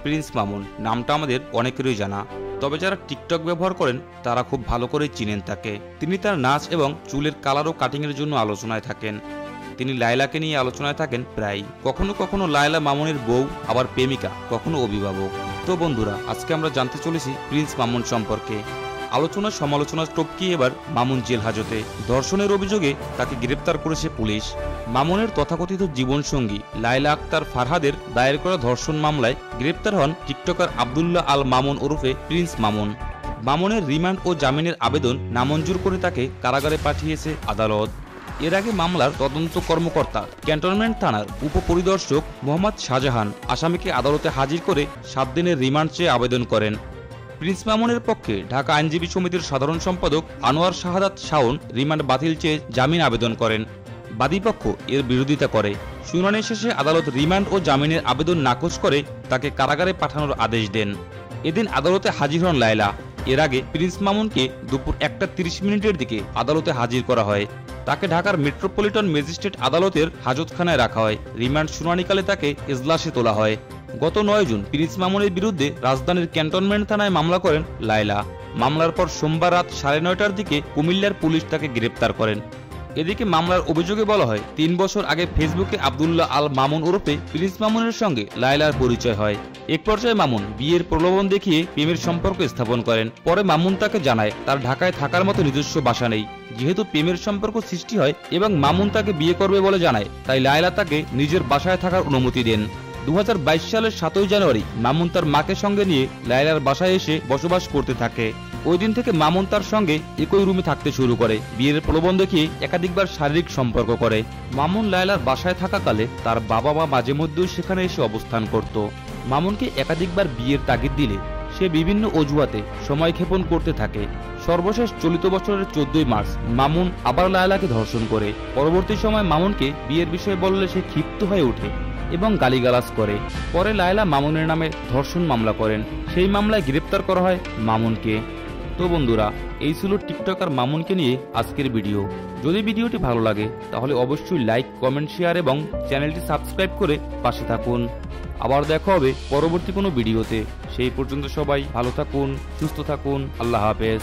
Prince Mamun নামটা আমাদের অনেকেরই জানা, তবে যারা টিকটক ব্যবহার করেন তারা খুব ভালো করে চিনেন তাকে। তিনি তার নাচ এবং চুলের কালার ও কাটিংয়ের জন্য আলোচনায় থাকেন। তিনি লায়লাকে নিয়ে আলোচনায় থাকেন প্রায়। কখনো কখনো লায়লা মামুনের বউ, আবার প্রেমিকা, কখনো অভিভাবক। তো বন্ধুরা, আজকে আমরা জানতে চলেছি প্রিন্স মামুন সম্পর্কে। আলোচনা সমালোচনা টপকিয়ে এবার মামুন জেল হাজতে। ধর্ষণের অভিযোগে তাকে গ্রেপ্তার করেছে পুলিশ। মামুনের তথাকথিত জীবনসঙ্গী লায়লা আক্তার ফারহাদের দায়ের করা ধর্ষণ মামলায় গ্রেপ্তার হন টিকটকার আব্দুল্লাহ আল মামুন ওরফে প্রিন্স মামুন। মামুনের রিমান্ড ও জামিনের আবেদন নামঞ্জুর করে তাকে কারাগারে পাঠিয়েছে আদালত। এর আগে মামলার তদন্ত কর্মকর্তা ক্যান্টনমেন্ট থানার উপপরিদর্শক মোহাম্মদ শাহজাহান আসামিকে আদালতে হাজির করে 7 দিনের রিমান্ড চেয়ে আবেদন করেন। প্রিন্স মামুনের পক্ষে ঢাকা আইনজীবী সমিতির সাধারণ সম্পাদক আনোয়ার শাহাদাত শাওন রিমান্ড বাতিল চেয়ে জামিন আবেদন করেন। বাদীপক্ষ এর বিরোধিতা করে। শুনানি শেষে আদালত রিমান্ড ও জামিনের আবেদন নাকচ করে তাকে কারাগারে পাঠানোর আদেশ দেন। এদিন আদালতে হাজির হন লায়লা। এর আগে প্রিন্স মামুনকে দুপুর 1:30 দিকে আদালতে হাজির করা হয়। তাকে ঢাকার মেট্রোপলিটন ম্যাজিস্ট্রেট আদালতের হাজতখানায় রাখা হয়। রিমান্ড শুনানিকালে তাকে এজলাসে তোলা হয়। গত 9 জুন প্রিন্স মামুনের বিরুদ্ধে রাজধানীর ক্যান্টনমেন্ট থানায় মামলা করেন লায়লা। মামলার পর সোমবার রাত 9:30টার দিকে কুমিল্লার পুলিশ তাকে গ্রেপ্তার করেন। এদিকে মামলার অভিযোগে বলা হয় 3 বছর আগে ফেসবুকে আব্দুল্লাহ আল মামুন ওরফে প্রিন্স মামুনের সঙ্গে লায়লার পরিচয় হয়। এক পর্যায়ে মামুন বিয়ের প্রলোভন দেখিয়ে প্রেমের সম্পর্ক স্থাপন করেন। পরে মামুন তাকে জানায় তার ঢাকায় থাকার মতো নিজস্ব বাসা নেই। যেহেতু প্রেমের সম্পর্ক সৃষ্টি হয় এবং মামুন তাকে বিয়ে করবে বলে জানায়, তাই লায়লা তাকে নিজের বাসায় থাকার অনুমতি দেন। 2022 সালের 7 জানুয়ারি মামুন তার মাকে সঙ্গে নিয়ে লায়লার বাসায় এসে বসবাস করতে থাকে। ওই দিন থেকে মামুন তার সঙ্গে একই রুমে থাকতে শুরু করে। বিয়ের প্রলোভন দেখিয়ে একাধিকবার শারীরিক সম্পর্ক করে। মামুন লায়লার বাসায় থাকাকালে তার বাবা মা মাঝে মধ্যেই সেখানে এসে অবস্থান করত। মামুনকে একাধিকবার বিয়ের তাগিদ দিলে সে বিভিন্ন অজুহাতে সময় ক্ষেপণ করতে থাকে। সর্বশেষ চলিত বছরের 14 মার্চ মামুন আবার লায়লাকে ধর্ষণ করে। পরবর্তী সময় মামুনকে বিয়ের বিষয়ে বললে সে ক্ষিপ্ত হয়ে ওঠে এবং গালিগালাজ করে। পরে লায়লা মামুনের নামে ধর্ষণ মামলা করেন। সেই মামলায় গ্রেপ্তার করা হয় মামুনকে। তো বন্ধুরা, এই ছিল টিকটকার মামুনকে নিয়ে আজকের ভিডিও। যদি ভিডিওটি ভালো লাগে তাহলে অবশ্যই লাইক, কমেন্ট, শেয়ার এবং চ্যানেলটি সাবস্ক্রাইব করে পাশে থাকুন। আবার দেখা হবে পরবর্তী কোনো ভিডিওতে। সেই পর্যন্ত সবাই ভালো থাকুন, সুস্থ থাকুন। আল্লাহ হাফেজ।